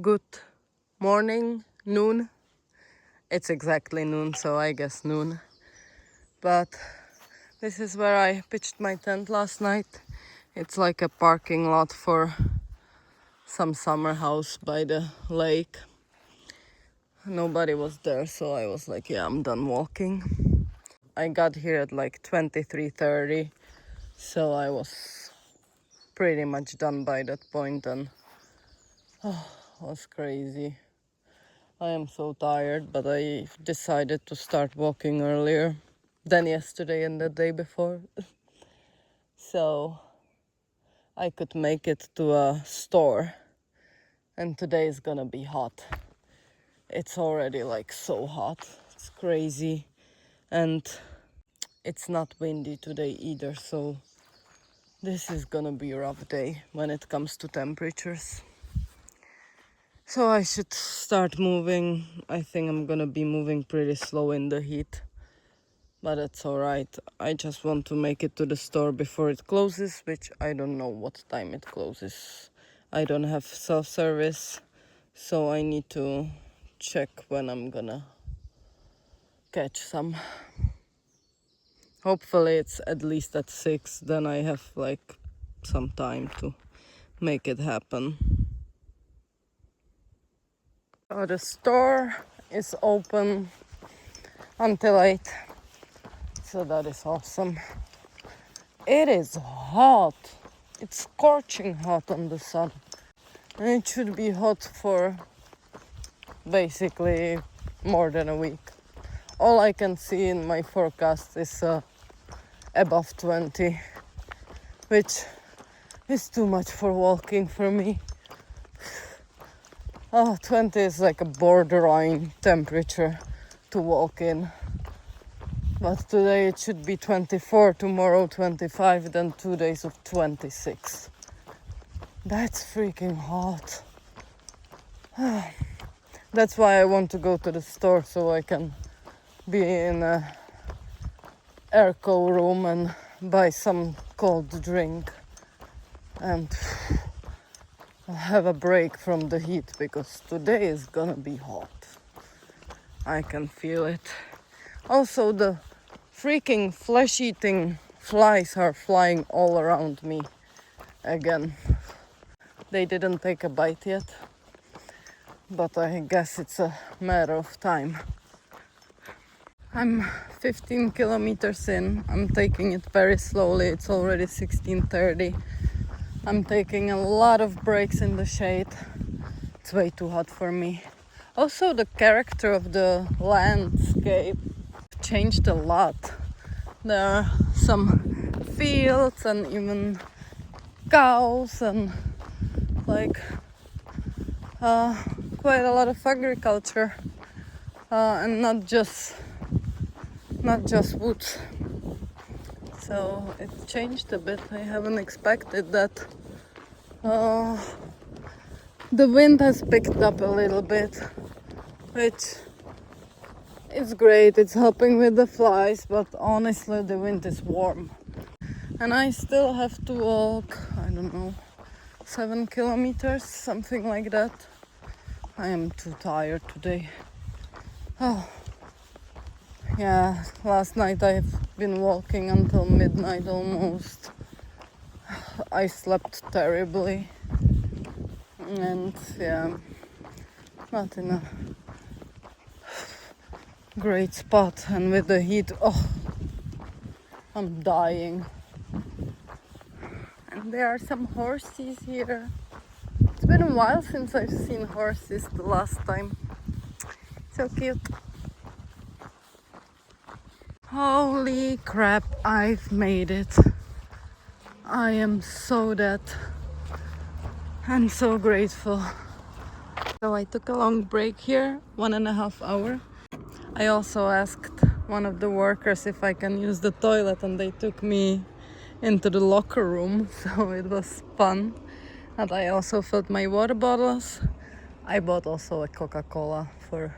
Good morning, noon. It's exactly noon, so I guess noon. But this is where I pitched my tent last night. It's like a parking lot for some summer house by the lake. Nobody was there, so I was like, yeah, I'm done walking. I got here at like 23:30, so I was pretty much done by that point, and it was crazy. I am so tired, but I decided to start walking earlier than yesterday and the day before. So I could make it to a store. And today is gonna be hot. It's already like so hot. It's crazy. And it's not windy today either, so this is gonna be a rough day when it comes to temperatures. So I should start moving. I think I'm gonna be moving pretty slow in the heat, but it's alright. I just want to make it to the store before it closes, which I don't know what time it closes. I don't have self-service, so I need to check when I'm gonna catch some. Hopefully it's at least at 6, then I have like some time to make it happen. So the store is open until 8, so that is awesome. It is hot. It's scorching hot on the sun. And it should be hot for basically more than a week. All I can see in my forecast is above 20, which is too much for walking for me. 20 is like a borderline temperature to walk in. But today it should be 24, tomorrow 25, then 2 days of 26. That's freaking hot. That's why I want to go to the store, so I can be in a airco room and buy some cold drink and have a break from the heat, because today is gonna be hot. I can feel it. Also, the freaking flesh-eating flies are flying all around me again. They didn't take a bite yet, but I guess it's a matter of time. I'm 15 kilometers in. I'm taking it very slowly. It's already 16:30. I'm taking a lot of breaks in the shade. It's way too hot for me. Also, the character of the landscape changed a lot. There are some fields and even cows and like quite a lot of agriculture, and not just woods. So it changed a bit. I haven't expected that. The wind has picked up a little bit, which is great. It's helping with the flies, but honestly the wind is warm. And I still have to walk, I don't know, 7 kilometers, something like that. I am too tired today. Yeah, last night I've been walking until midnight almost. I slept terribly. And yeah, not in a great spot. And with the heat, I'm dying. And there are some horses here. It's been a while since I've seen horses the last time. So cute. Holy crap, I've made it. I am so dead and so grateful. So I took a long break here, 1.5 hours. I also asked one of the workers if I can use the toilet, and they took me into the locker room, so it was fun. And I also filled my water bottles. I bought also a Coca-Cola for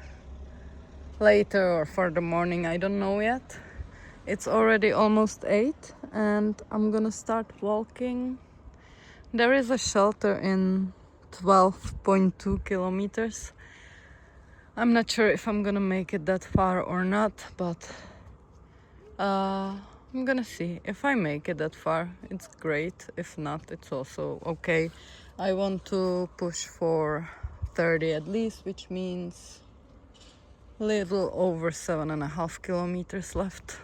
later or for the morning, I don't know yet. It's already almost 8 and I'm gonna start walking. There is a shelter in 12.2 kilometers. I'm not sure if I'm gonna make it that far or not, but I'm gonna see. If I make it that far, it's great. If not, it's also okay. I want to push for 30 at least, which means little over 7.5 kilometers left.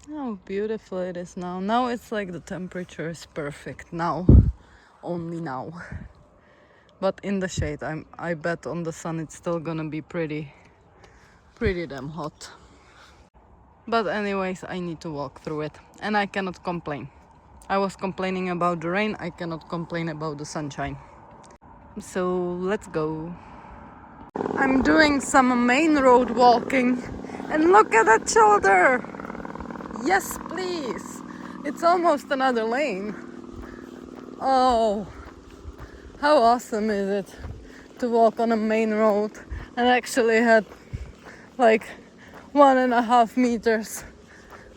How beautiful it is now. Now it's like the temperature is perfect now. Only now. But in the shade, I bet on the sun it's still gonna be pretty damn hot. But anyways, I need to walk through it and I cannot complain. I was complaining about the rain, I cannot complain about the sunshine. So let's go. I'm doing some main road walking and look at that shoulder. Yes, please. It's almost another lane. Oh, how awesome is it to walk on a main road and actually had like 1.5 meters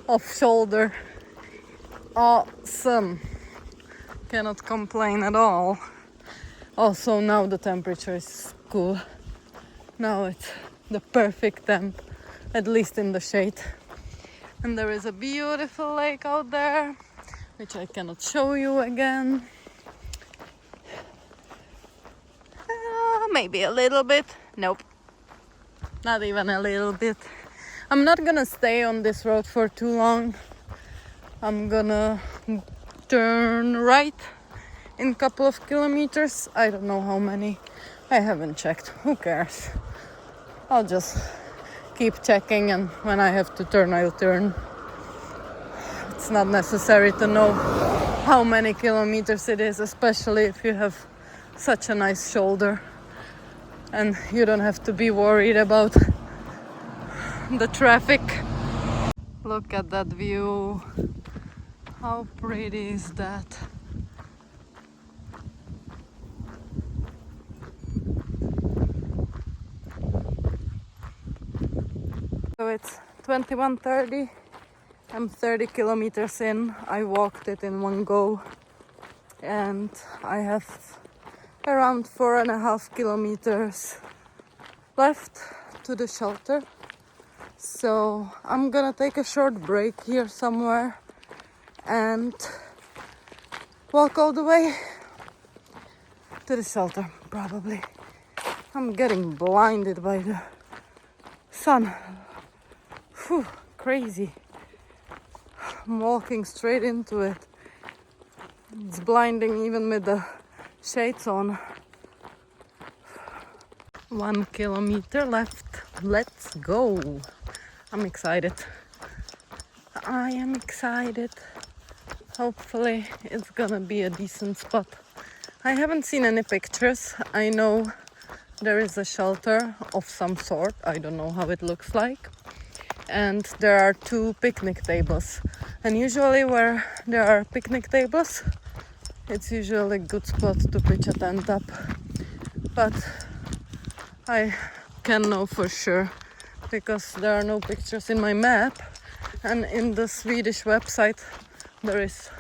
of shoulder. Awesome. Cannot complain at all. Also now the temperature is cool. Now it's the perfect temp, at least in the shade. And there is a beautiful lake out there, which I cannot show you again. Maybe a little bit. Nope. Not even a little bit. I'm not gonna stay on this road for too long. I'm gonna turn right in a couple of kilometers. I don't know how many. I haven't checked. Who cares? I'll just keep checking, and when I have to turn, I'll turn. It's not necessary to know how many kilometers it is, especially if you have such a nice shoulder and you don't have to be worried about the traffic. Look at that view. How pretty is that? So it's 21:30. I'm 30 kilometers in. I walked it in one go and I have around 4.5 kilometers left to the shelter. So I'm gonna take a short break here somewhere and walk all the way to the shelter, probably. I'm getting blinded by the sun. Whew, crazy. I'm walking straight into it. It's blinding even with the shades on. 1 kilometer left. Let's go. I'm excited. I am excited. Hopefully it's gonna be a decent spot. I haven't seen any pictures. I know there is a shelter of some sort. I don't know how it looks like. And there are 2 picnic tables. And usually where there are picnic tables, it's usually a good spot to pitch a tent up. But I can know for sure because there are no pictures in my map, and in the Swedish website there is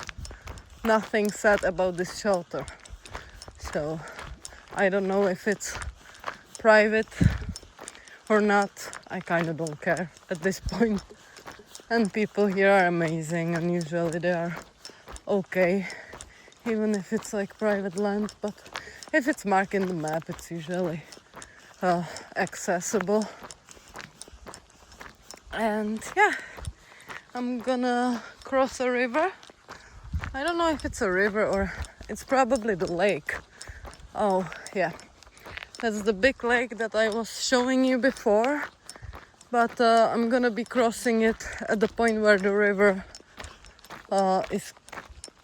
nothing said about this shelter. So I don't know if it's private or not. I kind of don't care at this point. And people here are amazing, and usually they are okay, even if it's like private land. But if it's marked in the map, it's usually accessible. And yeah, I'm gonna cross a river. I don't know if it's a river or it's probably the lake. Oh yeah, that's the big lake that I was showing you before. But I'm gonna be crossing it at the point where the river is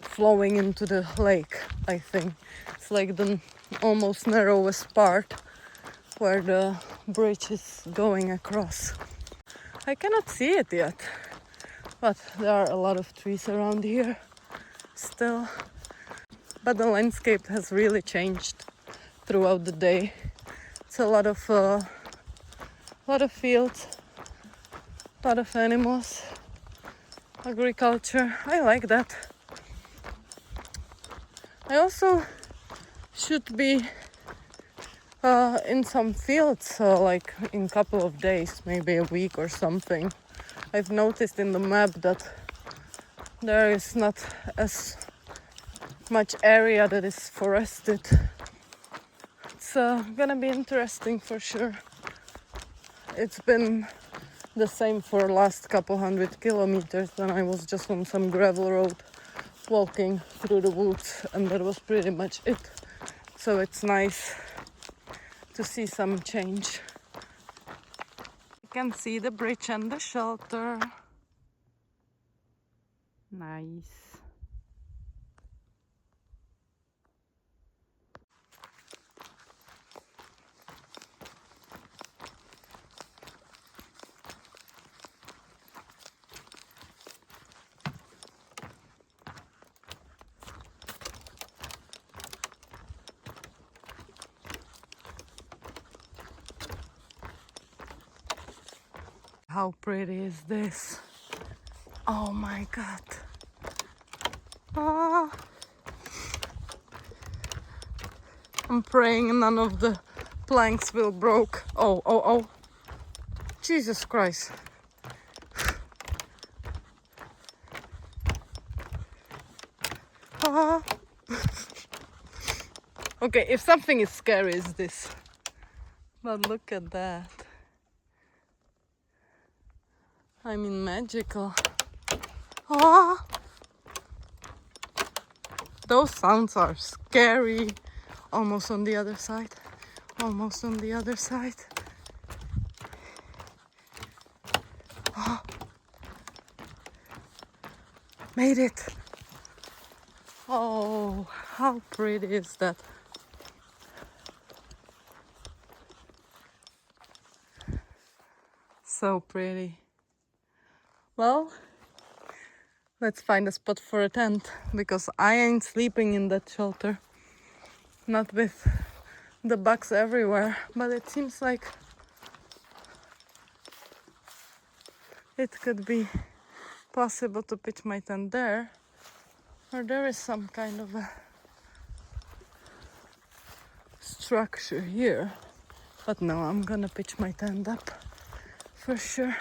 flowing into the lake, I think. It's like the almost narrowest part where the bridge is going across. I cannot see it yet, but there are a lot of trees around here still. But the landscape has really changed throughout the day. It's a lot of fields, a lot of animals, agriculture. I like that. I also should be in some fields, like in a couple of days, maybe a week or something. I've noticed in the map that there is not as much area that is forested. It's gonna be interesting for sure. It's been the same for last couple 100 kilometers when I was just on some gravel road walking through the woods, and that was pretty much it. So it's nice to see some change. You can see the bridge and the shelter. Nice. How pretty is this? Oh my god. Ah. I'm praying none of the planks will broke. Oh. Jesus Christ. Ah. Okay, if something is scary, it's this. But look at that. I mean, magical. Ah. Those sounds are scary. Almost on the other side. Almost on the other side. Oh. Made it. Oh, how pretty is that? So pretty. Well, let's find a spot for a tent, because I ain't sleeping in that shelter. Not with the bugs everywhere, but it seems like it could be possible to pitch my tent there, or there is some kind of a structure here. But no, I'm gonna pitch my tent up for sure.